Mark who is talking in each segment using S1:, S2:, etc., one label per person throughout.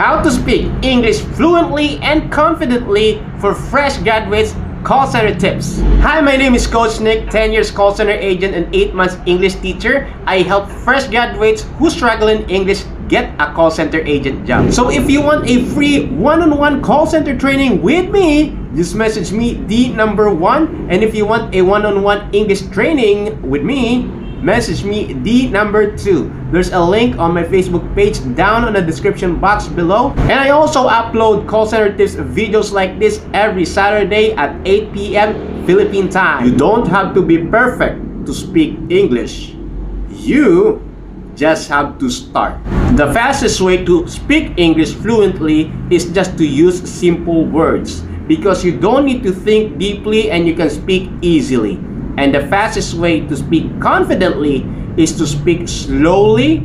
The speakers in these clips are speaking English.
S1: How to speak English fluently and confidently for fresh graduates. Call center tips. Hi, my name is Coach Nick, 10 years call center agent and 8 months English teacher. I help fresh graduates who struggle in English get a call center agent job. So if you want a free one-on-one call center training with me, just message me D1. And if you want a one-on-one English training with me, message me D2. There's a link on my Facebook page down on the description box below. And I also upload call center tips videos like this every Saturday at 8 p.m. Philippine time. You don't have to be perfect to speak English. You just have to start. The fastest way to speak English fluently is just to use simple words, because you don't need to think deeply and you can speak easily. And the fastest way to speak confidently is to speak slowly,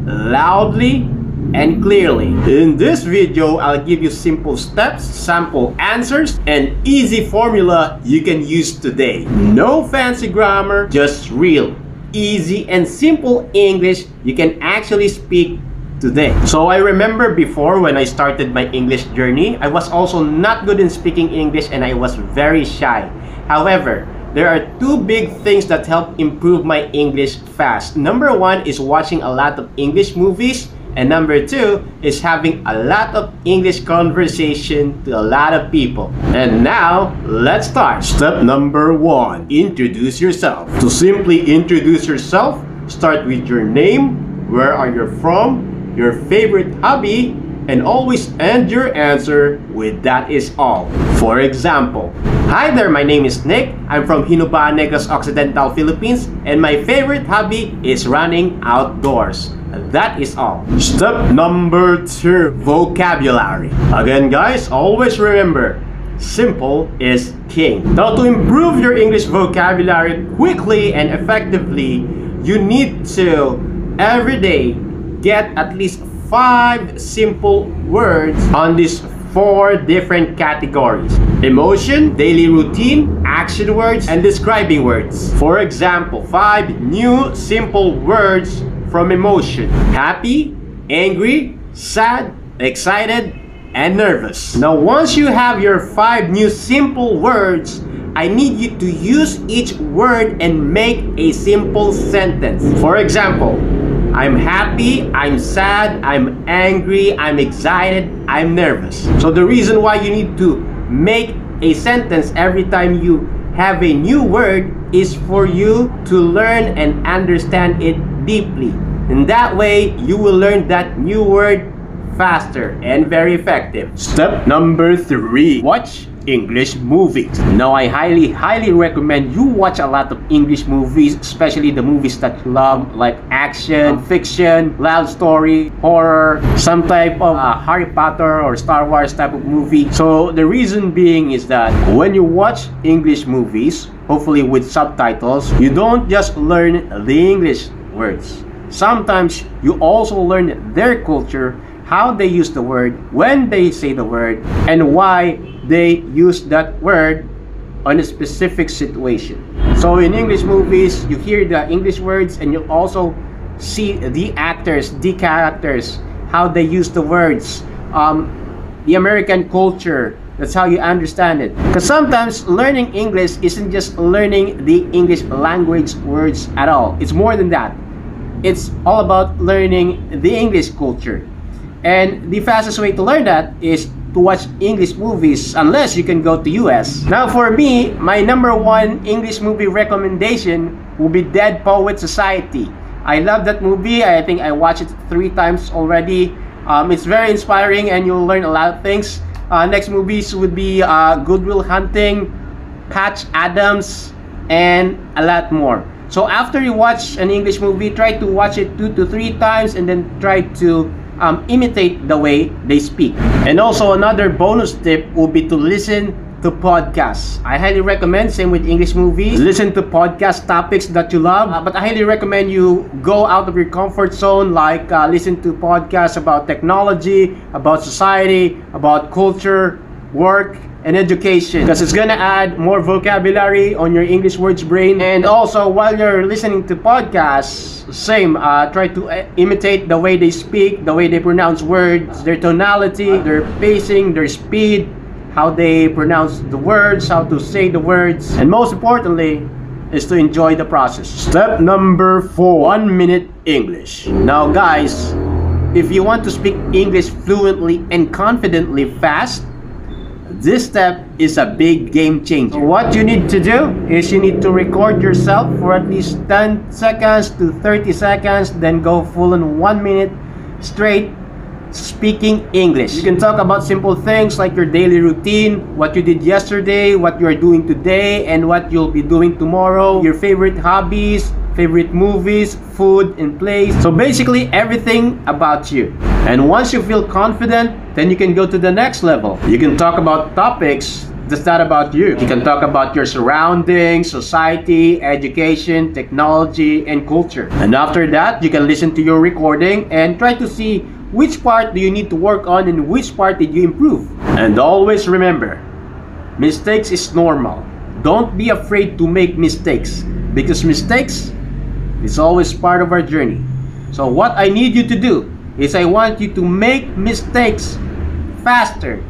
S1: loudly, and clearly. In this video, I'll give you simple steps, sample answers, and easy formula you can use today. No fancy grammar, just real, easy, and simple English you can actually speak today. So I remember before when I started my English journey, I was also not good in speaking English and I was very shy. However, there are two big things that help improve my English fast. Number one is watching a lot of English movies, and number two is having a lot of English conversation to a lot of people. And now, let's start. Step number one, introduce yourself. To simply introduce yourself, start with your name, where are you from, your favorite hobby, and always end your answer with "that is all." For example, hi there, my name is Nick. I'm from Hinubaan Negros Occidental, Philippines, and my favorite hobby is running outdoors. That is all. Step number two, vocabulary. Again, guys, always remember, simple is king. Now, to improve your English vocabulary quickly and effectively, you need to every day get at least 5 simple words on these 4 different categories: emotion, daily routine, action words, and describing words. For example, 5 new simple words from emotion: happy, angry, sad, excited, and nervous. Now, once you have your 5 new simple words, I need you to use each word and make a simple sentence. For example, I'm happy, I'm sad, I'm angry, I'm excited, I'm nervous. So the reason why you need to make a sentence every time you have a new word is for you to learn and understand it deeply. And that way, you will learn that new word faster and very effective. Step number 3, watch English movies. Now, I highly recommend you watch a lot of English movies, especially the movies that you love, like action, fiction, love story, horror, some type of Harry Potter or Star Wars type of movie. So the reason being is that when you watch English movies, hopefully with subtitles, you don't just learn the English words. Sometimes you also learn their culture, how they use the word, when they say the word, and why they use that word on a specific situation. So in English movies, you hear the English words and you also see the actors, the characters, how they use the words, the American culture. That's how you understand it. Because sometimes learning English isn't just learning the English language words at all. It's more than that. It's all about learning the English culture. And the fastest way to learn that is to watch English movies, unless you can go to US. Now, for me, my number 1 English movie recommendation will be Dead Poet Society. I love that movie. I think I watched it 3 times already. It's very inspiring and you'll learn a lot of things. Next movies would be Good Will Hunting, Patch Adams, and a lot more. So after you watch an English movie, try to watch it 2 to 3 times and then try to imitate the way they speak. And also another bonus tip will be to listen to podcasts. I highly recommend, same with English movies, listen to podcast topics that you love. But I highly recommend you go out of your comfort zone, like listen to podcasts about technology, about society, about culture, work, and education, because it's gonna add more vocabulary on your English words brain. And also, while you're listening to podcasts, same, try to imitate the way they speak, the way they pronounce words, their tonality, their pacing, their speed, how they pronounce the words, how to say the words, and most importantly is to enjoy the process. Step number 4, 1 minute English. Now guys, if you want to speak English fluently and confidently fast, this step is a big game changer. So what you need to do is you need to record yourself for at least 10 seconds to 30 seconds, then go full on 1 minute straight speaking English. You can talk about simple things like your daily routine, what you did yesterday, what you are doing today, and what you'll be doing tomorrow, your favorite hobbies, favorite movies, food, and place. So basically everything about you. And once you feel confident, then you can go to the next level. You can talk about topics that's not about you. You can talk about your surroundings, society, education, technology, and culture. And after that, you can listen to your recording and try to see which part do you need to work on and which part did you improve. And always remember, mistakes is normal. Don't be afraid to make mistakes, because mistakes is always part of our journey. So what I need you to do is I want you to make mistakes faster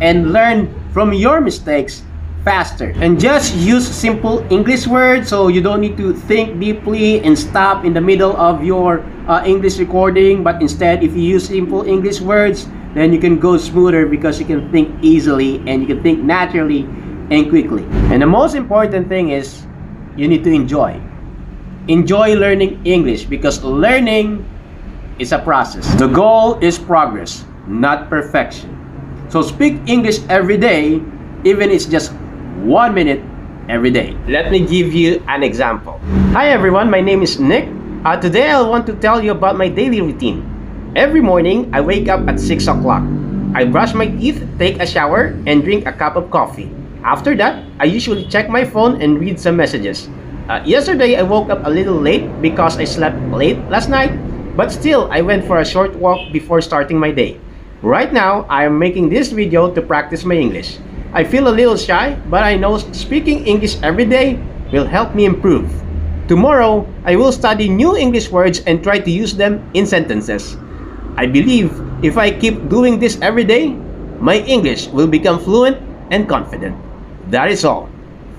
S1: and learn from your mistakes faster. And just use simple English words, so you don't need to think deeply and stop in the middle of your English recording. But instead, if you use simple English words, then you can go smoother because you can think easily and you can think naturally and quickly. And the most important thing is you need to enjoy learning English, because learning is a process. The goal is progress, not perfection. So speak English every day, even if it's just 1 minute every day. Let me give you an example. Hi everyone, my name is Nick. Today I want to tell you about my daily routine. Every morning, I wake up at 6 o'clock. I brush my teeth, take a shower, and drink a cup of coffee. After that, I usually check my phone and read some messages. Yesterday, I woke up a little late because I slept late last night, but still, I went for a short walk before starting my day. Right now, I am making this video to practice my English. I feel a little shy, but I know speaking English every day will help me improve. Tomorrow, I will study new English words and try to use them in sentences. I believe if I keep doing this every day, my English will become fluent and confident. That is all.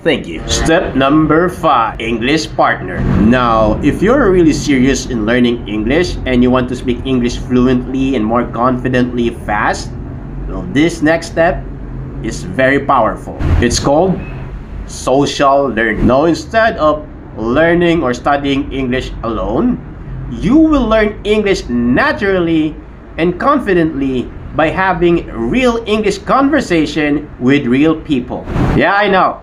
S1: Thank you. Step number 5, English partner. Now, if you're really serious in learning English and you want to speak English fluently and more confidently fast, well, this next step is very powerful. It's called social learning. Now, instead of learning or studying English alone, you will learn English naturally and confidently by having real English conversation with real people. Yeah, I know.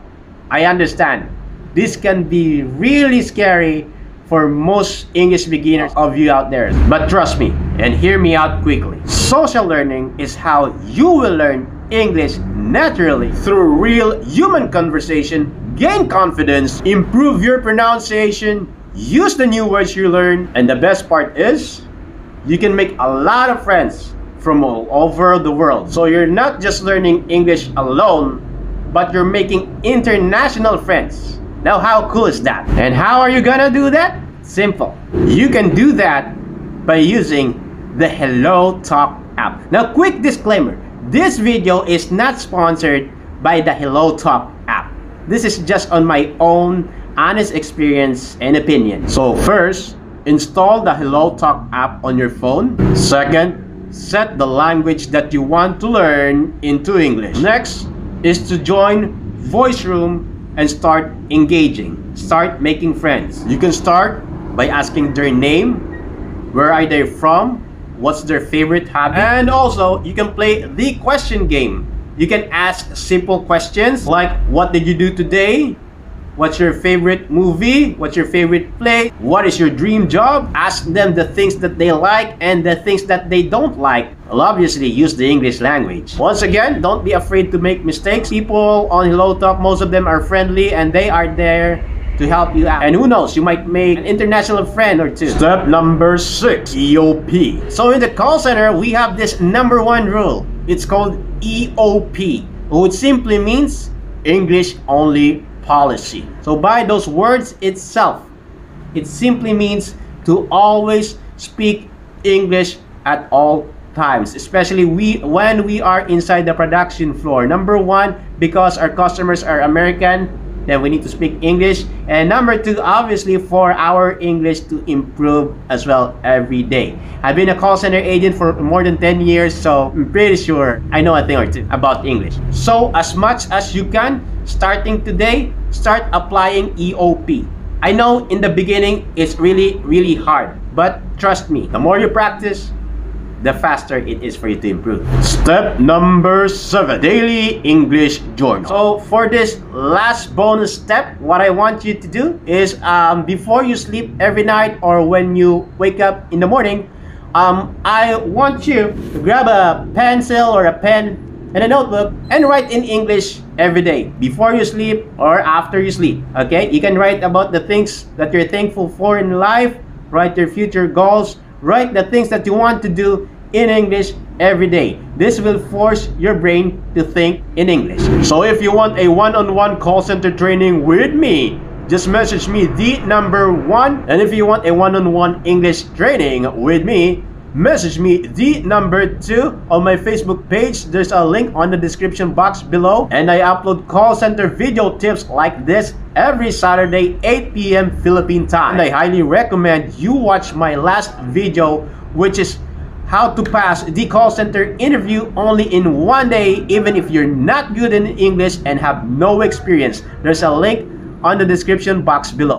S1: I understand. This can be really scary for most English beginners of you out there. But trust me and hear me out quickly. Social learning is how you will learn English naturally through real human conversation, gain confidence, improve your pronunciation, use the new words you learn, and the best part is you can make a lot of friends from all over the world. So you're not just learning English alone, but you're making international friends. Now how cool is that? And how are you gonna do that? Simple. You can do that by using the Hello Talk app. Now quick disclaimer, this video is not sponsored by the Hello Talk app. This is just on my own honest experience and opinion. So first, install the Hello Talk app on your phone. Second, set the language that you want to learn into English. Next is to join Voice Room and start engaging. Start making friends. You can start by asking their name, where are they from, what's their favorite hobby, and also you can play the question game. You can ask simple questions like, what did you do today? What's your favorite movie? What's your favorite play? What is your dream job? Ask them the things that they like and the things that they don't like. Well, obviously, use the English language. Once again, don't be afraid to make mistakes. People on Hello Talk, most of them are friendly and they are there to help you out. And who knows, you might make an international friend or two. Step number 6, EOP. So in the call center, we have this number 1 rule. It's called EOP. which simply means English only policy. So by those words itself, it simply means to always speak English at all times, especially when we are inside the production floor. Number one, because our customers are American, then we need to speak English. And number two, obviously, for our English to improve as well every day. I've been a call center agent for more than 10 years, so I'm pretty sure I know a thing or two about English. So as much as you can, starting today, start applying EOP. I know in the beginning, it's really hard, but trust me, the more you practice, the faster it is for you to improve. Step number 7, daily English journal. So for this last bonus step, what I want you to do is before you sleep every night or when you wake up in the morning, I want you to grab a pencil or a pen and a notebook and write in English every day before you sleep or after you sleep. Okay, you can write about the things that you're thankful for in life, write your future goals, write the things that you want to do in English every day. This will force your brain to think in English. So if you want a one-on-one call center training with me, just message me the number 1. And if you want a one-on-one English training with me, message me the number 2 on my Facebook page. There's a link on the description box below, and I upload call center video tips like this every Saturday 8 p.m. Philippine time. And I highly recommend you watch my last video, which is how to pass the call center interview only in 1 day, even if you're not good in English and have no experience. There's a link on the description box below.